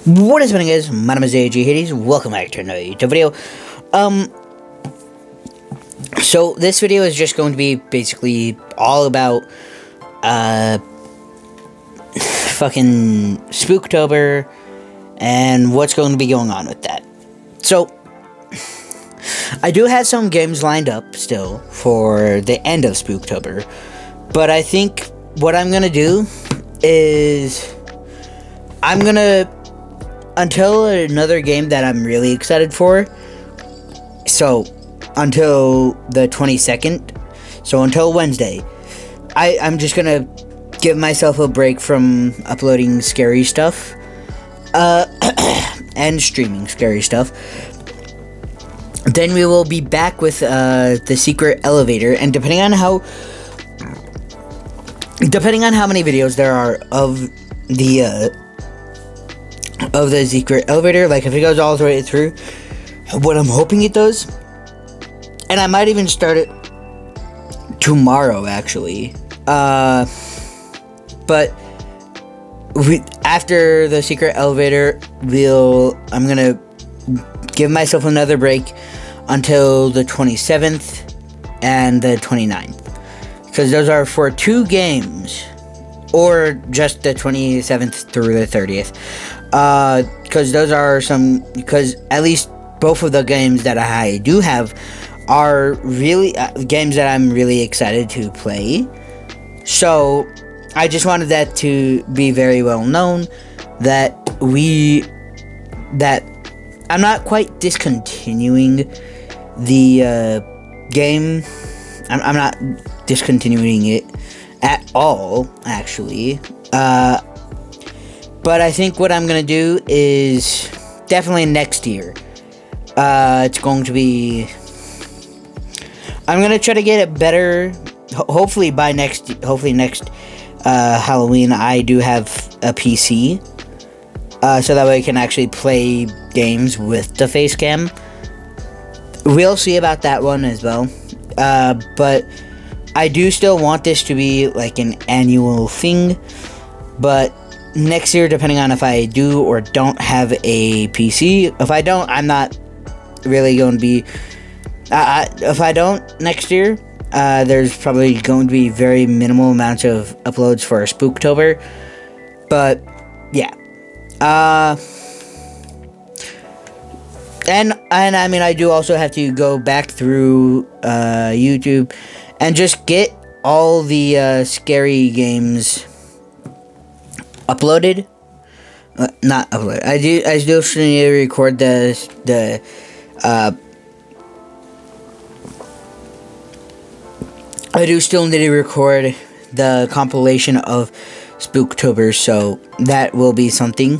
What is happening, guys? My name is AG Hades. Welcome back to another YouTube video. So this video is just going to be basically all about fucking Spooktober and what's going to be going on with that. So I do have some games lined up still for the end of Spooktober, but I think what I'm gonna do is I'm gonna, until another game that I'm really excited for, so until the 22nd, so until Wednesday, I'm just gonna give myself a break from uploading scary stuff, and streaming scary stuff. Then we will be back with the secret elevator, and depending on how many videos there are of the secret elevator, like if it goes all the way through, what I'm hoping it does, and I might even start it tomorrow actually, but after the secret elevator, I'm gonna give myself another break until the 27th and the 29th, because those are for 2 games, or just the 27th through the 30th, because at least both of the games that I do have are really games that I'm really excited to play. So I just wanted that to be very well known that I'm not quite discontinuing the game. I'm not discontinuing it at all, actually. But I think what I'm gonna do is definitely next year. It's going to be. I'm gonna try to get it better. Hopefully next Halloween, I do have a PC, so that way I can actually play games with the face cam. We'll see about that one as well. But I do still want this to be like an annual thing. But next year, depending on if I do or don't have a PC, if I don't, I'm not really going to be. If I don't next year, there's probably going to be very minimal amounts of uploads for Spooktober. But yeah, and I mean, I do also have to go back through YouTube and just get all the scary games uploaded. Not uploaded. I still need to record I do still need to record the compilation of Spooktober, so that will be something.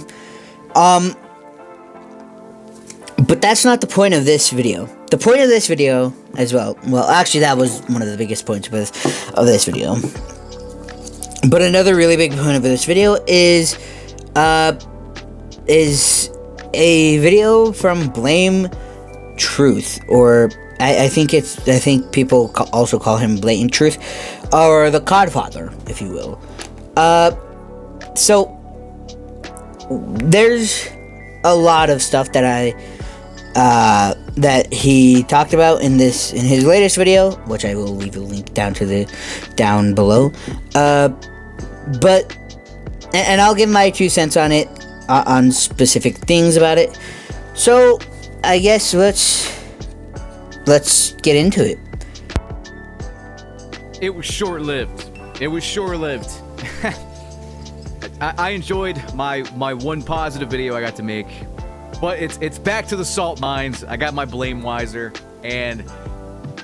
But that's not the point of this video. The point of this video as well, actually that was one of the biggest points of this video. But another really big point of this video is a video from Blame Truth, or I think people also call him Blatant Truth, or the Codfather, if you will. So there's a lot of stuff that that he talked about in his latest video, which I will leave a link down below. But I'll give my 2 cents on it, on specific things about it. So I guess let's get into it. It was short-lived. I enjoyed my one positive video I got to make, but it's back to the salt mines. I got my blame wiser, and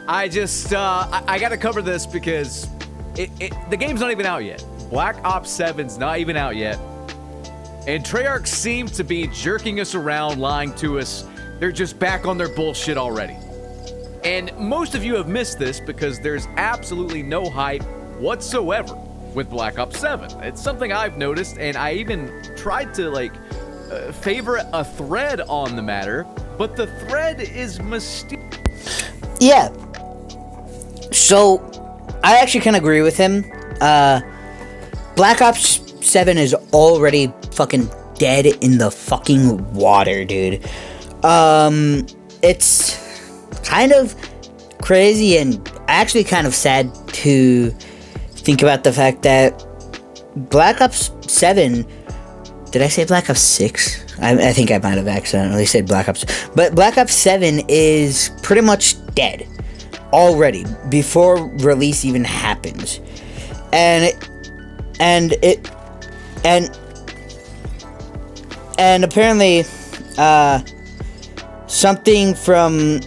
I just I got to cover this because the game's not even out yet. Black Ops 7's not even out yet, and Treyarch seems to be jerking us around, lying to us. They're just back on their bullshit already. And most of you have missed this because there's absolutely no hype whatsoever with Black Ops 7. It's something I've noticed, and I even tried to favor a thread on the matter, but the thread is mysterious. Yeah. So I actually can agree with him. Black Ops 7 is already fucking dead in the fucking water, dude. It's kind of crazy and actually kind of sad to think about the fact that Black Ops 7, did I say Black Ops 6? I think I might have accidentally said Black Ops, but Black Ops 7 is pretty much dead already before release even happens. And apparently something from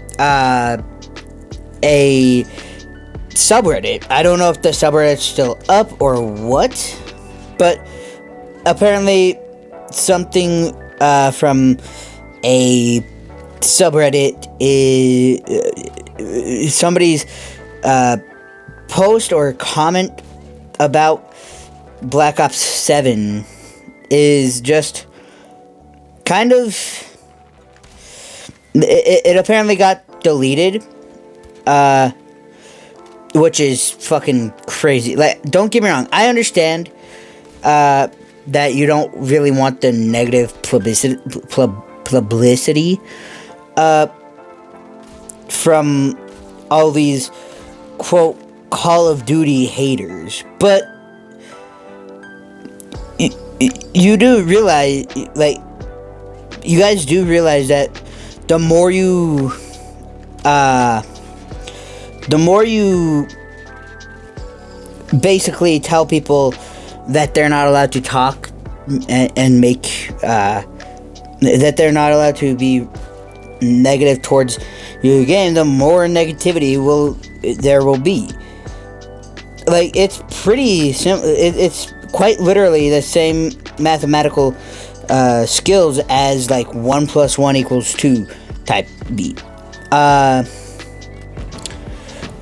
a subreddit, I don't know if the subreddit's still up or what, but apparently something from a subreddit is somebody's post or comment about Black Ops 7 is just kind of, it apparently got deleted, which is fucking crazy. Like, don't get me wrong, I understand that you don't really want the negative publicity from all these quote Call of Duty haters, but you do realize, like, you guys do realize that the more you basically tell people that they're not allowed to talk and make that they're not allowed to be negative towards your game, the more negativity there will be. Like, it's pretty simple. It's quite literally the same mathematical skills as like 1 + 1 = 2 type beat.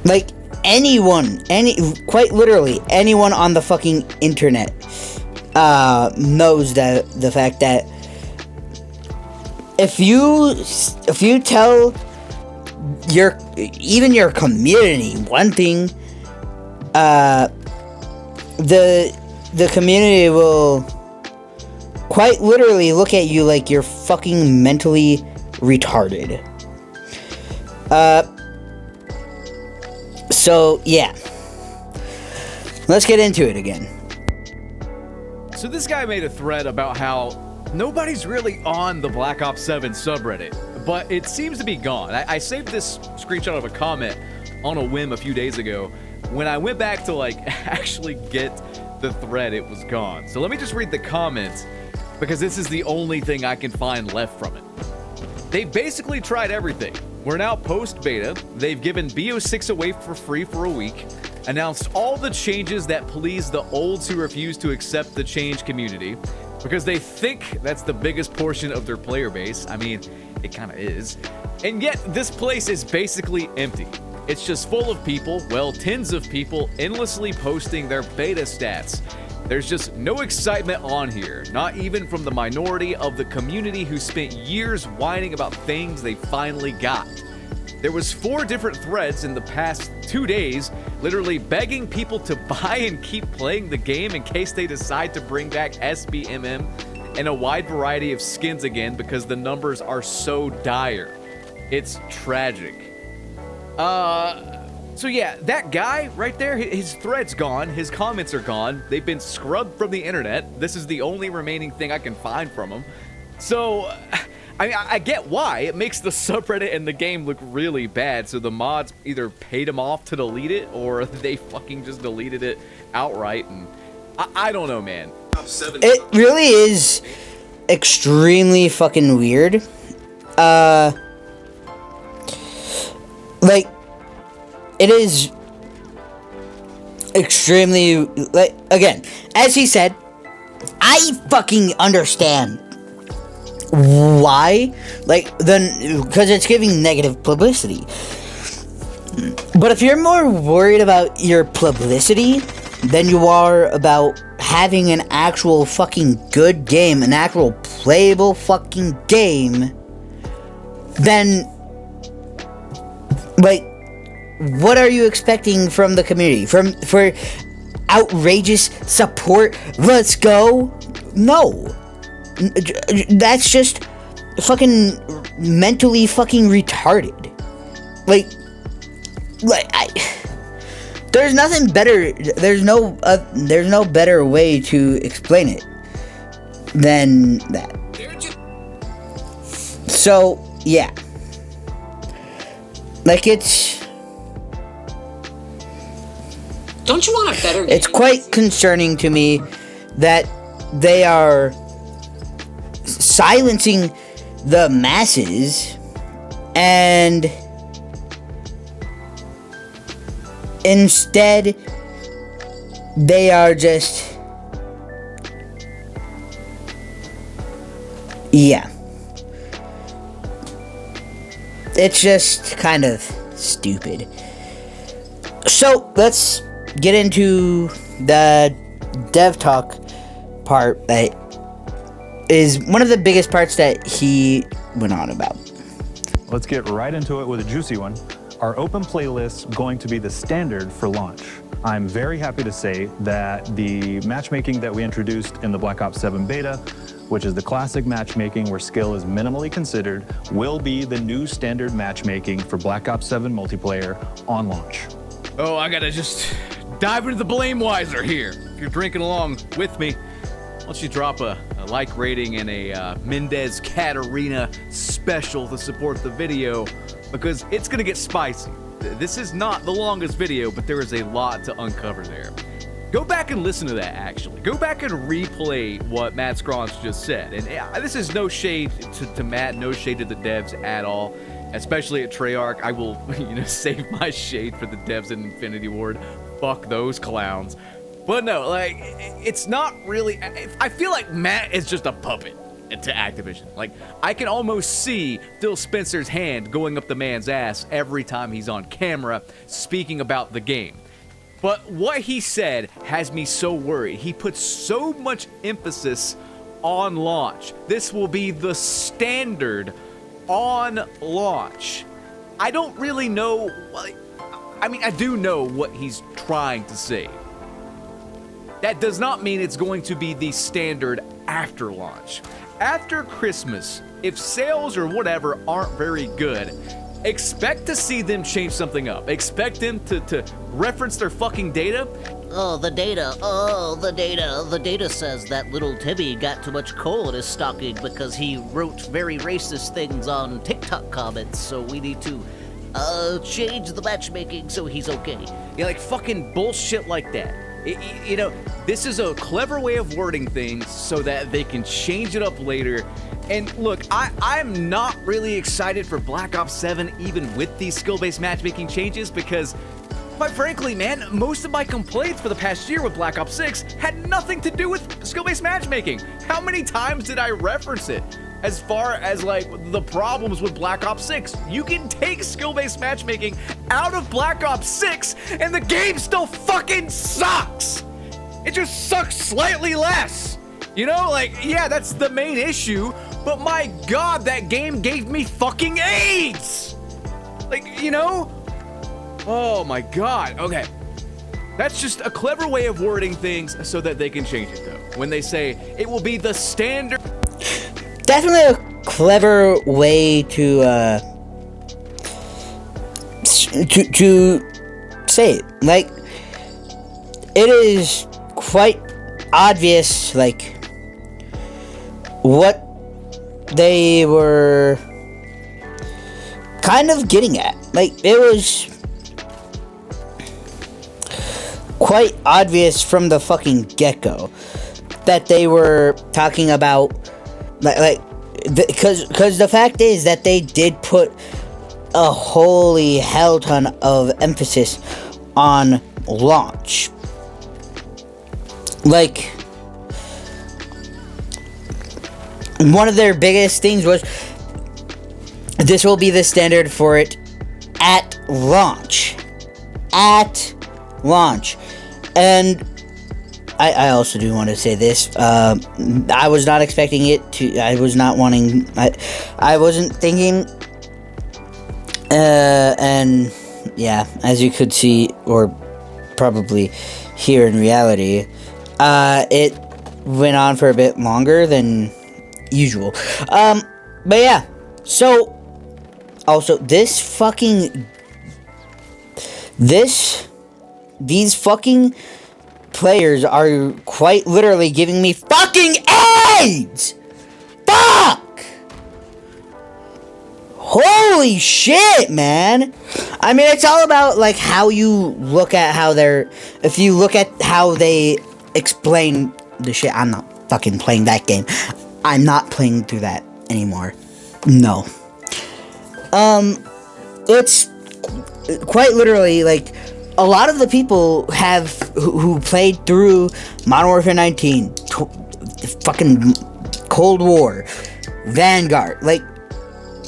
Like, quite literally anyone on the fucking internet knows that the fact that if you tell even your community one thing, the community will quite literally look at you like you're fucking mentally retarded. So yeah, let's get into it again. So this guy made a thread about how nobody's really on the Black Ops 7 subreddit, but it seems to be gone. I saved this screenshot of a comment on a whim a few days ago. When I went back to like actually get the thread, it was gone. So let me just read the comments, because this is the only thing I can find left from it. They basically tried everything. We're now post-beta. They've given BO6 away for free for a week, announced all the changes that please the olds who refuse to accept the change community, because they think that's the biggest portion of their player base. I mean, it kind of is. And yet, this place is basically empty. It's just full of people, well, tens of people, endlessly posting their beta stats. There's just no excitement on here, not even from the minority of the community who spent years whining about things they finally got. There was 4 different threads in the past 2 days, literally begging people to buy and keep playing the game in case they decide to bring back SBMM and a wide variety of skins again, because the numbers are so dire. It's tragic. So yeah, that guy right there, his thread's gone, his comments are gone, they've been scrubbed from the internet. This is the only remaining thing I can find from him. So, I mean, I get why. It makes the subreddit and the game look really bad, so the mods either paid him off to delete it, or they fucking just deleted it outright, and I don't know, man. It really is extremely fucking weird. Like, it is extremely, like, again, as he said, I fucking understand why, like, then, because it's giving negative publicity. But if you're more worried about your publicity than you are about having an actual fucking good game, an actual playable fucking game, then, like, what are you expecting from the community? For outrageous support? Let's go? No. That's just fucking mentally fucking retarded. Like there's nothing better. There's no better way to explain it than that. So yeah, like Don't you want a better game? It's quite concerning to me that they are silencing the masses and instead they are just, yeah, it's just kind of stupid. So let's get into the dev talk part that is one of the biggest parts that he went on about. Let's get right into it with a juicy one. Our open playlist going to be the standard for launch. I'm very happy to say that the matchmaking that we introduced in the Black Ops 7 beta, which is the classic matchmaking where skill is minimally considered, will be the new standard matchmaking for Black Ops 7 multiplayer on launch. Oh, I gotta just dive into the blame-wiser here. If you're drinking along with me, why don't you drop a like rating and a Mendez Catarina special to support the video, because it's gonna get spicy. This is not the longest video, but there is a lot to uncover there. Go back and listen to that, actually. Go back and replay what Matt Scrons just said. And this is no shade to Matt, no shade to the devs at all, especially at Treyarch. I will, save my shade for the devs in Infinity Ward. Fuck those clowns. But no, like, it's not really... I feel like Matt is just a puppet to Activision. Like, I can almost see Phil Spencer's hand going up the man's ass every time he's on camera speaking about the game. But what he said has me so worried. He puts so much emphasis on launch. This will be the standard on launch. I don't really know... I mean, I do know what he's trying to say. That does not mean it's going to be the standard after launch. After Christmas, if sales or whatever aren't very good, expect to see them change something up. Expect them to reference their fucking data. Oh, the data. The data says that little Timmy got too much coal in his stocking because he wrote very racist things on TikTok comments, so we need to change the matchmaking so he's okay. Yeah, like fucking bullshit like that. This is a clever way of wording things so that they can change it up later. And look, I'm not really excited for Black Ops 7 even with these skill-based matchmaking changes because, quite frankly, man, most of my complaints for the past year with Black Ops 6 had nothing to do with skill-based matchmaking. How many times did I reference it? As far as, like, the problems with Black Ops 6, you can take skill-based matchmaking out of Black Ops 6 and the game still fucking sucks! It just sucks slightly less! Yeah, that's the main issue, but my god, that game gave me fucking AIDS! Oh my god, okay. That's just a clever way of wording things so that they can change it, though. When they say, it will be the standard... Definitely a clever way to say it. Like, it is quite obvious, like, what they were kind of getting at. Like, it was quite obvious from the fucking get-go that they were talking about, because the fact is that they did put a holy hell ton of emphasis on launch. Like, one of their biggest things was this will be the standard for it at launch. At launch. And I also do want to say this. I was not expecting it to. I was not wanting. I wasn't thinking. And yeah, as you could see or probably hear in reality, it went on for a bit longer than usual. But yeah, so also these fucking players are quite literally giving me fucking AIDS. Fuck. Holy shit, man. I mean, it's all about like how you look at how if you look at how they explain the shit. I'm not fucking playing that game. I'm not playing through that anymore. No. It's quite literally like a lot of the people who played through Modern Warfare 19, fucking Cold War, Vanguard, like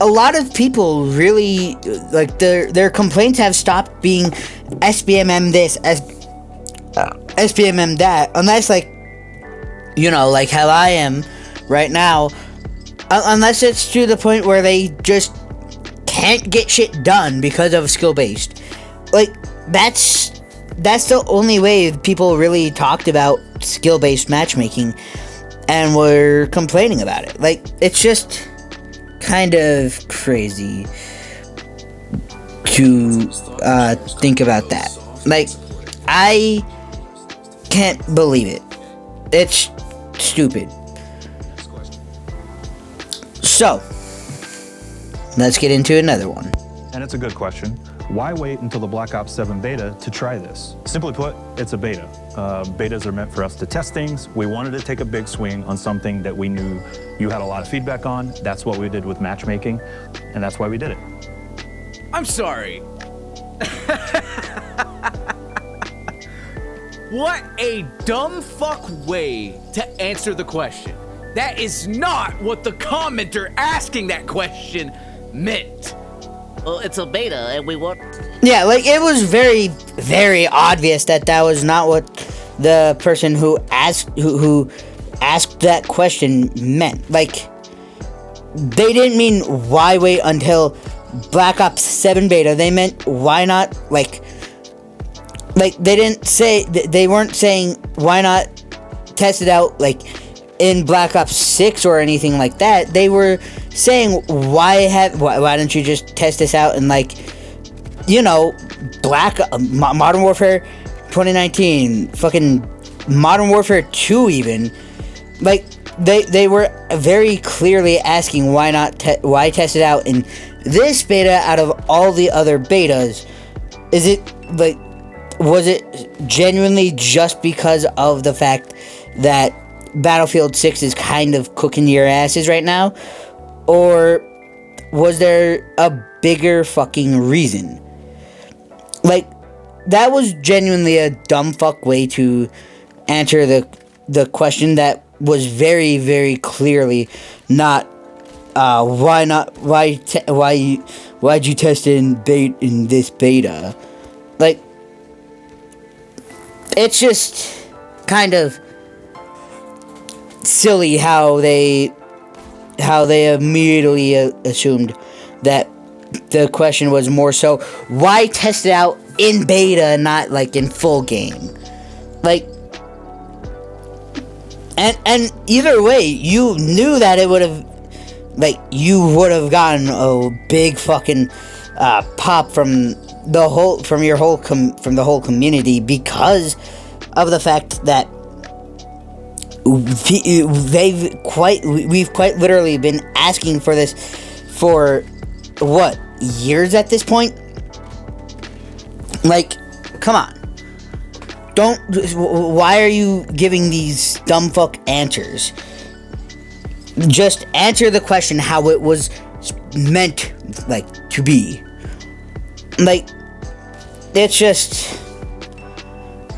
a lot of people really like their complaints have stopped being SBMM this, SBMM that, unless like, you know, like how I am right now, unless it's to the point where they just can't get shit done because of skill based. Like that's the only way people really talked about skill based matchmaking and were complaining about it. Like it's just kind of crazy to think about that. Like I can't believe it. It's stupid. So let's get into another one. And it's a good question. Why wait until the Black Ops 7 beta to try this? Simply put, it's a beta. Betas are meant for us to test things. We wanted to take a big swing on something that we knew you had a lot of feedback on. That's what we did with matchmaking, and that's why we did it. I'm sorry. What a dumb fuck way to answer the question. That is not what the commenter asking that question meant. Well, it's a beta, and we want... Yeah, like, it was very, very obvious that was not what the person who asked that question meant. Like, they didn't mean why wait until Black Ops 7 beta. They meant why not, like they didn't say, they weren't saying why not test it out, like, in Black Ops 6 or anything like that. They were saying why don't you just test this out in, like, you know, Modern Warfare 2019, fucking Modern Warfare 2 even. Like, they were very clearly asking why test it out in this beta out of all the other betas. Is it, like, was it genuinely just because of the fact that Battlefield 6 is kind of cooking your asses right now? Or was there a bigger fucking reason? Like, that was genuinely a dumb fuck way to answer the question that was very, very clearly not why'd you test it in this beta? Like, it's just kind of silly how they immediately assumed that the question was more so why test it out in beta, not like in full game. Like, and either way, you knew that it would have, like, you would have gotten a big fucking pop from the whole community because of the fact that we've quite literally been asking for this for what, years at this point? Like, come on. Why are you giving these dumb fuck answers? Just answer the question how it was meant, like, to be. Like, it's just,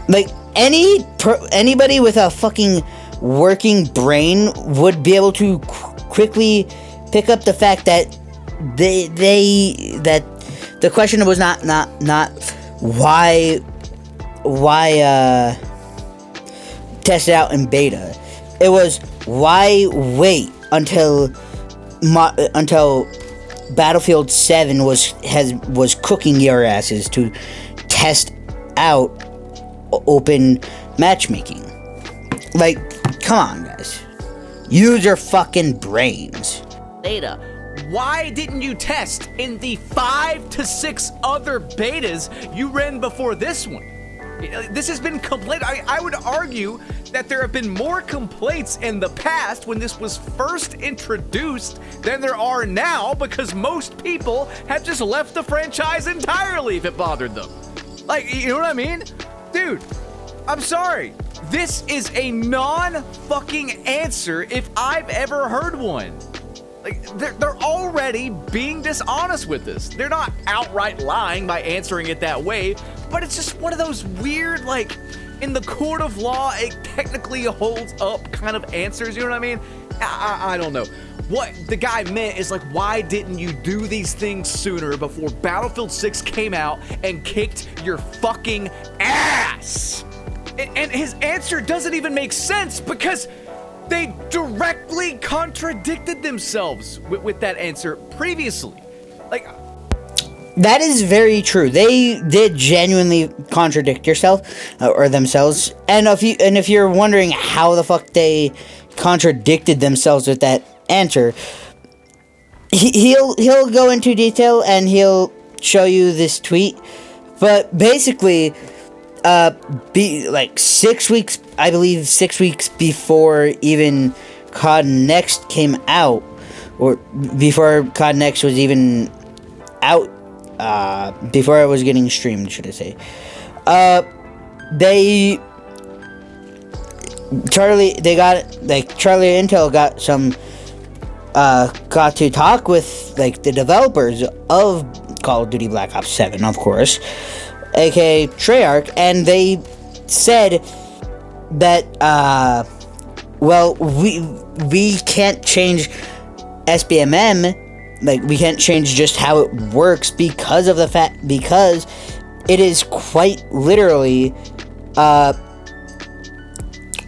like, anybody with a fucking working brain would be able to quickly pick up the fact that that the question was not why test it out in beta. It was why wait until Battlefield 7 was cooking your asses to test out open matchmaking. Like, come on, guys. Use your fucking brains. Data. Why didn't you test in the 5 to 6 other betas you ran before this one? This has been I would argue that there have been more complaints in the past when this was first introduced than there are now, because most people have just left the franchise entirely if it bothered them. Like, you know what I mean? Dude, I'm sorry. This is a non-fucking answer if I've ever heard one. Like, they're already being dishonest with this. They're not outright lying by answering it that way, but it's just one of those weird, like, in the court of law, it technically holds up kind of answers, you know what I mean? I don't know. What the guy meant is, like, why didn't you do these things sooner before Battlefield 6 came out and kicked your fucking ass? And his answer doesn't even make sense, because they directly contradicted themselves with that answer previously. Like, that is very true. They did genuinely contradict or themselves. And if you're wondering how the fuck they contradicted themselves with that answer, he'll go into detail and he'll show you this tweet. But basically, like 6 weeks, I believe 6 weeks before even COD Next came out, or before COD Next was even out, before it was getting streamed, should I say, Charlie Intel got to talk with, like, the developers of Call of Duty Black Ops 7, of course, aka Treyarch, and they said that, well, we can't change SBMM, like, we can't change just how it works because it is quite literally,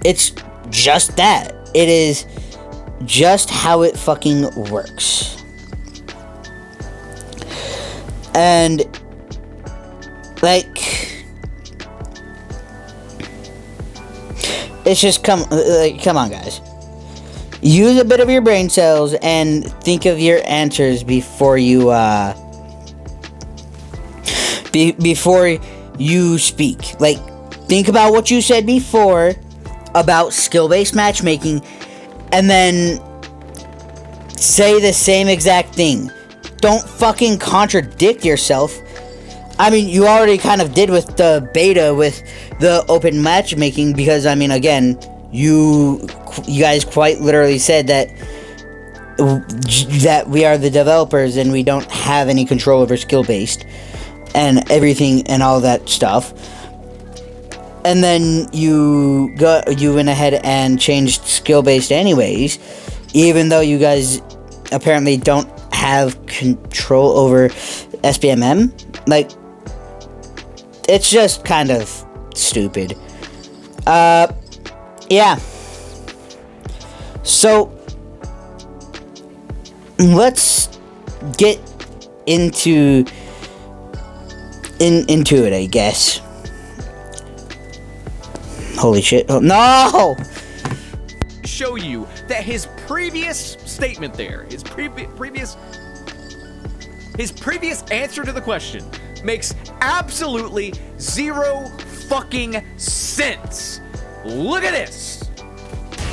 it's just that. It is just how it fucking works. And, like, it's just, come on, guys. Use a bit of your brain cells and think of your answers before you, before you speak. Like, think about what you said before about skill-based matchmaking, and then say the same exact thing. Don't fucking contradict yourself. I mean, you already kind of did with the beta with the open matchmaking, because, I mean, again, you guys quite literally said that we are the developers and we don't have any control over skill-based and everything and all that stuff. And then you went ahead and changed skill-based anyways, even though you guys apparently don't have control over SBMM. Like, it's just kind of stupid. Yeah. So, let's get into it, I guess. Holy shit. Oh, no! Show you that his previous statement there, his previous answer to the question makes absolutely zero fucking sense. Look at this.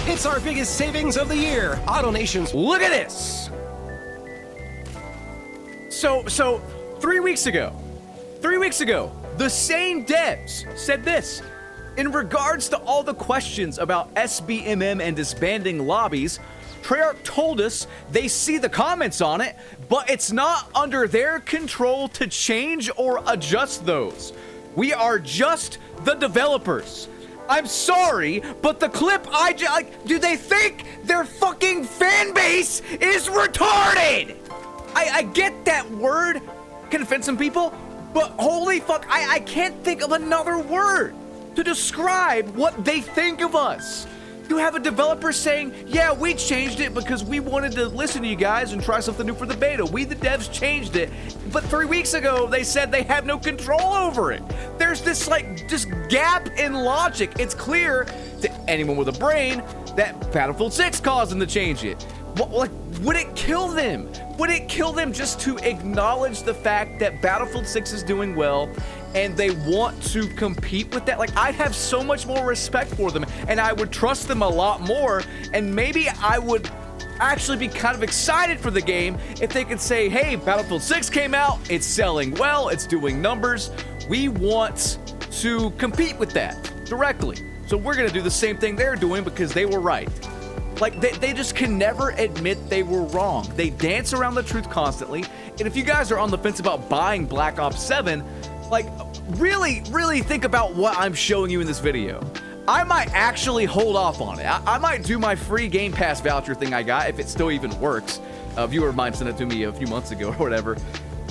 It's our biggest savings of the year. AutoNation's. Look at this. So 3 weeks ago, the same devs said this. In regards to all the questions about SBMM and disbanding lobbies, Treyarch told us they see the comments on it, but it's not under their control to change or adjust those. We are just the developers. I'm sorry, but the clip do they think their fucking fan base is retarded? I get that word can offend some people, but holy fuck, I can't think of another word to describe what they think of us. You have a developer saying, yeah, we changed it because we wanted to listen to you guys and try something new for the beta. We, the devs, changed it. But 3 weeks ago, they said they have no control over it. There's this, like, just gap in logic. It's clear to anyone with a brain that Battlefield 6 caused them to change it. Like, would it kill them? Would it kill them just to acknowledge the fact that Battlefield 6 is doing well and they want to compete with that? Like, I'd have so much more respect for them and I would trust them a lot more, and maybe I would actually be kind of excited for the game if they could say, hey, Battlefield 6 came out, it's selling well, it's doing numbers, we want to compete with that directly. So we're gonna do the same thing they're doing because they were right. Like, they just can never admit they were wrong. They dance around the truth constantly. And if you guys are on the fence about buying Black Ops 7, like, really, really think about what I'm showing you in this video. I might actually hold off on it. I might do my free Game Pass voucher thing I got, if it still even works. A viewer of mine sent it to me a few months ago or whatever.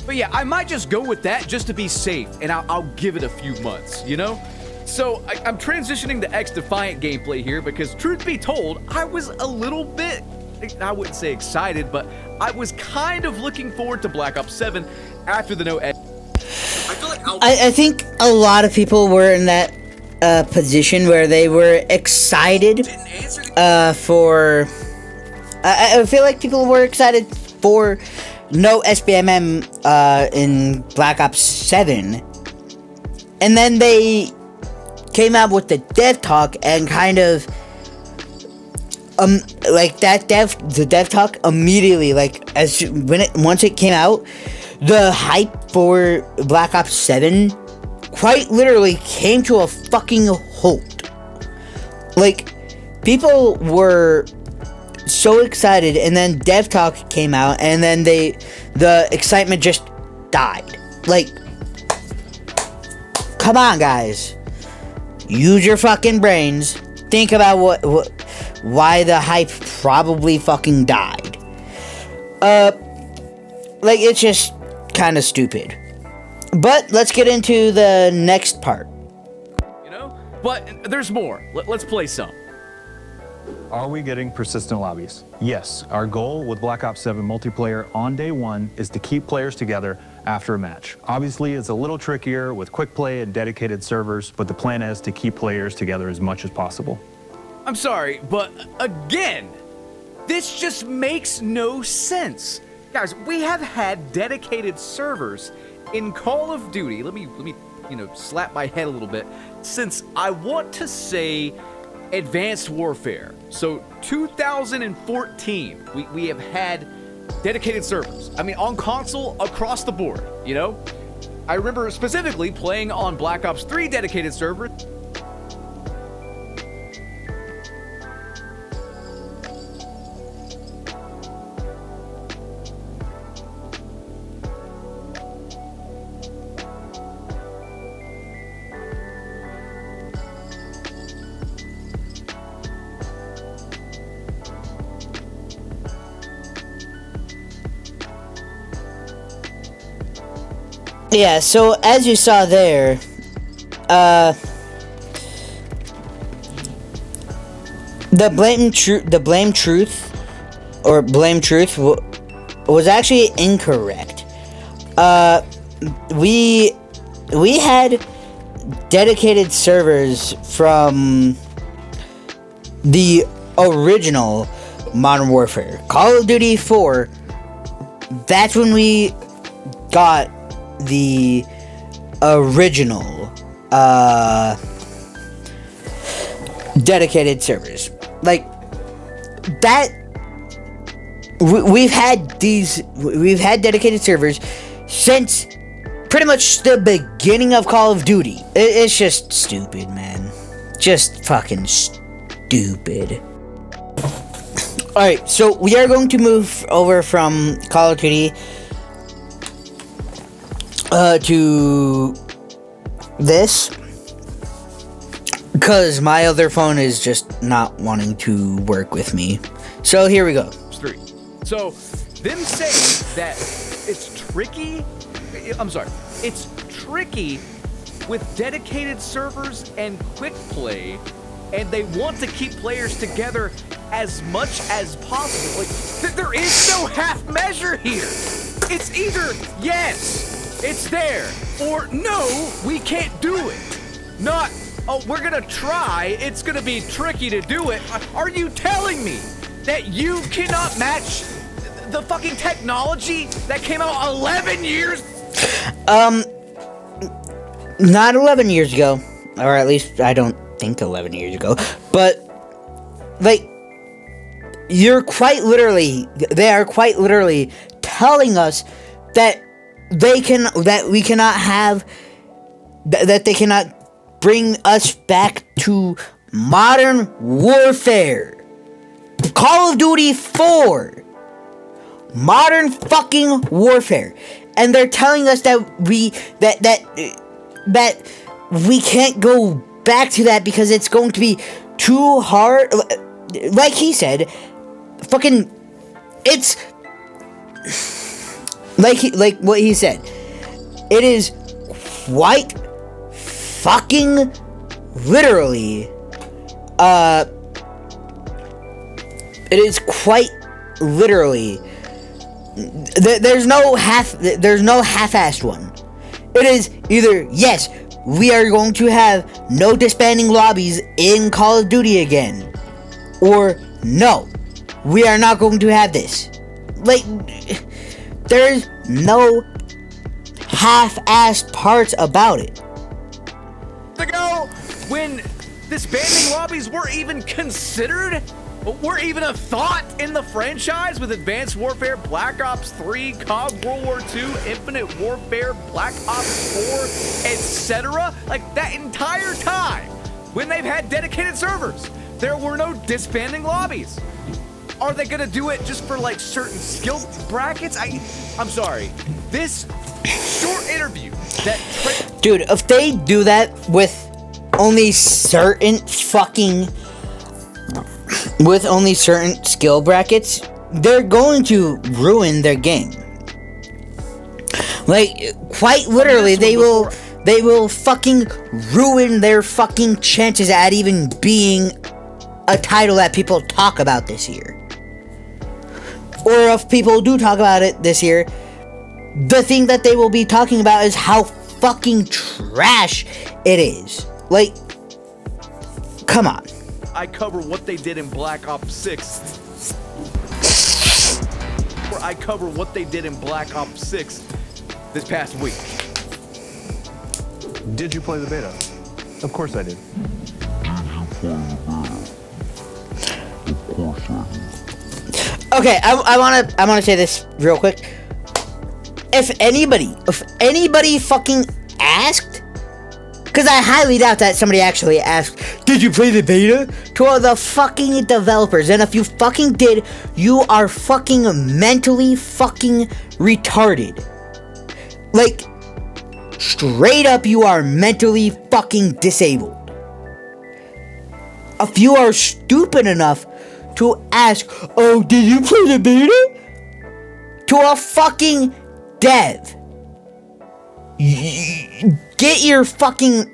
But yeah, I might just go with that just to be safe, and I'll give it a few months, you know? So I'm transitioning to X-Defiant gameplay here because, truth be told, I was a little bit, I wouldn't say excited, but I was kind of looking forward to Black Ops 7 after the I think a lot of people were in that position where they were excited for... I feel like people were excited for no SBMM in Black Ops 7. And then they came out with the dev talk and kind of like that the dev talk immediately, like once it came out, the hype for Black Ops 7 quite literally came to a fucking halt. Like, people were so excited, and then dev talk came out, and then the excitement just died. Like, come on, guys. Use your fucking brains. Think about why the hype probably fucking died. Like, it's just kind of stupid. But let's get into the next part. You know? But there's more. Let's play some. Are we getting persistent lobbies? Yes. Our goal with Black Ops 7 multiplayer on day one is to keep players together after a match. Obviously, it's a little trickier with quick play and dedicated servers, but the plan is to keep players together as much as possible. I'm sorry, but again, this just makes no sense. Guys, we have had dedicated servers in Call of Duty. Let me slap my head a little bit, since I want to say Advanced Warfare. So 2014, we have had dedicated servers. I mean, on console, across the board, you know? I remember specifically playing on Black Ops 3 dedicated server. Yeah, so as you saw there, the blame truth was actually incorrect. We had dedicated servers from the original Modern Warfare, Call of Duty 4. That's when we got the original dedicated servers. Like that, we've had dedicated servers since pretty much the beginning of Call of Duty. It's just stupid, man. Just fucking stupid. Alright, so we are going to move over from Call of Duty to this, because my other phone is just not wanting to work with me. So here we go. 3. So, them saying that it's tricky, it's tricky with dedicated servers and quick play, and they want to keep players together as much as possible. Like, there is no half measure here. It's either yes, it's there, or no, we can't do it. Not oh, we're gonna try. It's gonna be tricky to do it. Are you telling me that you cannot match the fucking technology that came out 11 years? Not 11 years ago, or at least I don't think 11 years ago, but like, they are quite literally telling us that they cannot bring us back to modern warfare. Call of Duty 4. Modern fucking warfare. And they're telling us that we can't go back to that because it's going to be too hard. Like he said, fucking, it's like what he said. It is quite fucking literally, it is quite literally, there's no half-assed one. It is either, yes, we are going to have no disbanding lobbies in Call of Duty again, or no, we are not going to have this. Like, there's no half-assed parts about it. Ago, when disbanding lobbies were even considered, were even a thought in the franchise, with Advanced Warfare, Black Ops 3, COD World War II, Infinite Warfare, Black Ops 4, etc. Like, that entire time, when they've had dedicated servers, there were no disbanding lobbies. Are they gonna do it just for like certain skill brackets? I'm sorry. This short interview that dude, if they do that with only certain skill brackets, they're going to ruin their game. Like, quite literally, they will fucking ruin their fucking chances at even being a title that people talk about this year. Or if people do talk about it this year, the thing that they will be talking about is how fucking trash it is. Like, come on. I cover what they did in Black Ops 6. Or I cover what they did in Black Ops 6 this past week. Did you play the beta? Of course I did. Okay, I wanna say this real quick. If anybody fucking asked, because I highly doubt that somebody actually asked, did you play the beta? To the fucking developers. And if you fucking did, you are fucking mentally fucking retarded. Like, straight up, you are mentally fucking disabled. If you are stupid enough to ask, oh, did you play the beta? To a fucking dev. Get your fucking...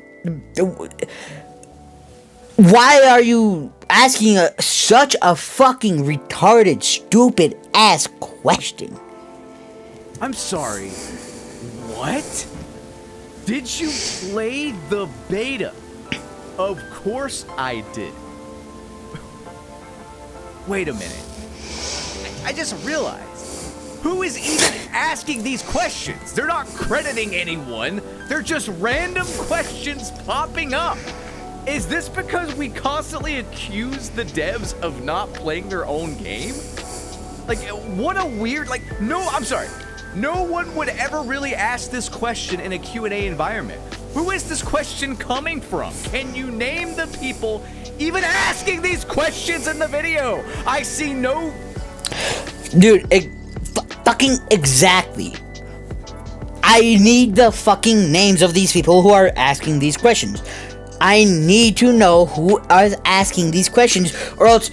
Why are you asking such a fucking retarded, stupid ass question? I'm sorry. What? Did you play the beta? Of course I did. Wait a minute. I just realized. Who is even asking these questions? They're not crediting anyone. They're just random questions popping up. Is this because we constantly accuse the devs of not playing their own game? Like, what a weird, like, no, I'm sorry. No one would ever really ask this question in a Q&A environment. Who is this question coming from? Can you name the people even asking these questions in the video? I see no... Dude, fucking exactly. I need the fucking names of these people who are asking these questions. I need to know who is asking these questions, or else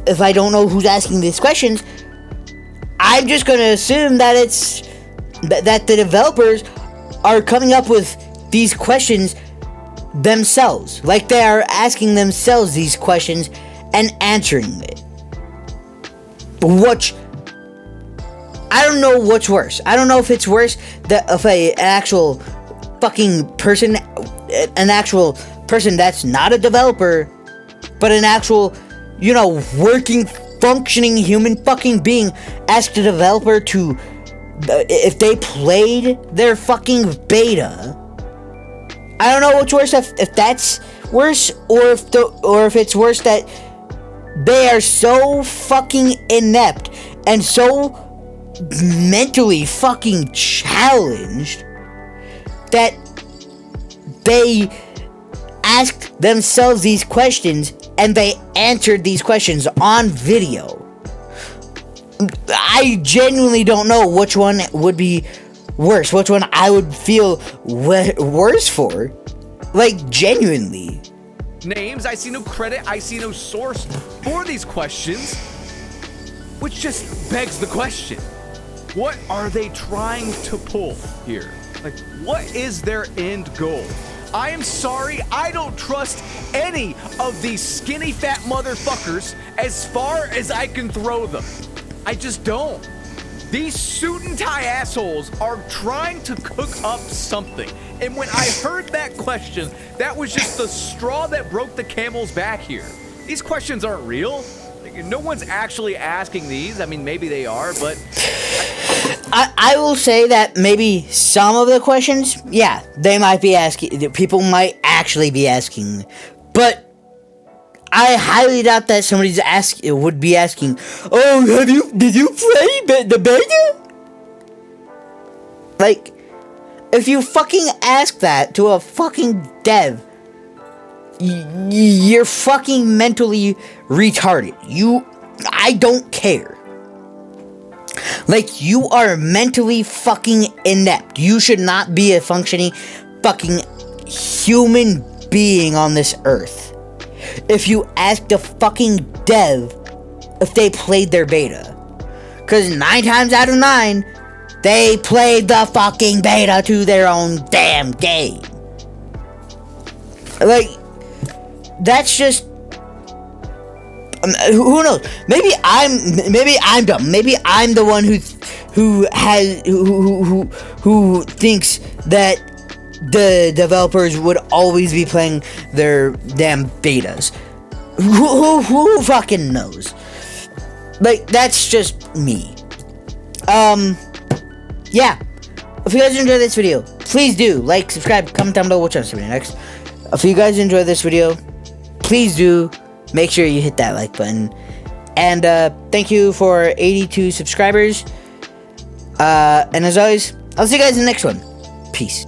if I don't know who's asking these questions, I'm just gonna assume that it's that the developers are coming up with these questions themselves, like they are asking themselves these questions and answering it. Which, I don't know what's worse. I don't know if it's worse that if an actual fucking person, an actual person that's not a developer, but an actual, you know, working, functioning human fucking being, ask the developer to, if they played their fucking beta. I don't know what's worse, if that's worse, or if it's worse that they are so fucking inept and so mentally fucking challenged that they asked themselves these questions and they answered these questions on video. I genuinely don't know which one would be worse, which one I would feel worse for. Like, genuinely. Names, I see no credit, I see no source for these questions, which just begs the question. What are they trying to pull here? Like, what is their end goal? I am sorry, I don't trust any of these skinny fat motherfuckers as far as I can throw them. I just don't. These suit and tie assholes are trying to cook up something. And when I heard that question, that was just the straw that broke the camel's back here. These questions aren't real. Like, no one's actually asking these. I mean, maybe they are, but... I will say that maybe some of the questions, yeah, they might be asking, people might actually be asking, but I highly doubt that somebody's would be asking, oh, did you play the beta? Like, if you fucking ask that to a fucking dev, you're fucking mentally retarded. I don't care. Like, you are mentally fucking inept. You should not be a functioning fucking human being on this earth. If you ask the fucking dev if they played their beta. Because 9 times out of 9, they played the fucking beta to their own damn game. Like, that's just... who knows? Maybe I'm dumb. Maybe I'm the one who thinks that the developers would always be playing their damn betas. Who fucking knows? Like, that's just me. Yeah. If you guys enjoyed this video, please do like, subscribe, comment down below which one's to be next. If you guys enjoyed this video, please do make sure you hit that like button. And thank you for 82 subscribers. And as always, I'll see you guys in the next one. Peace.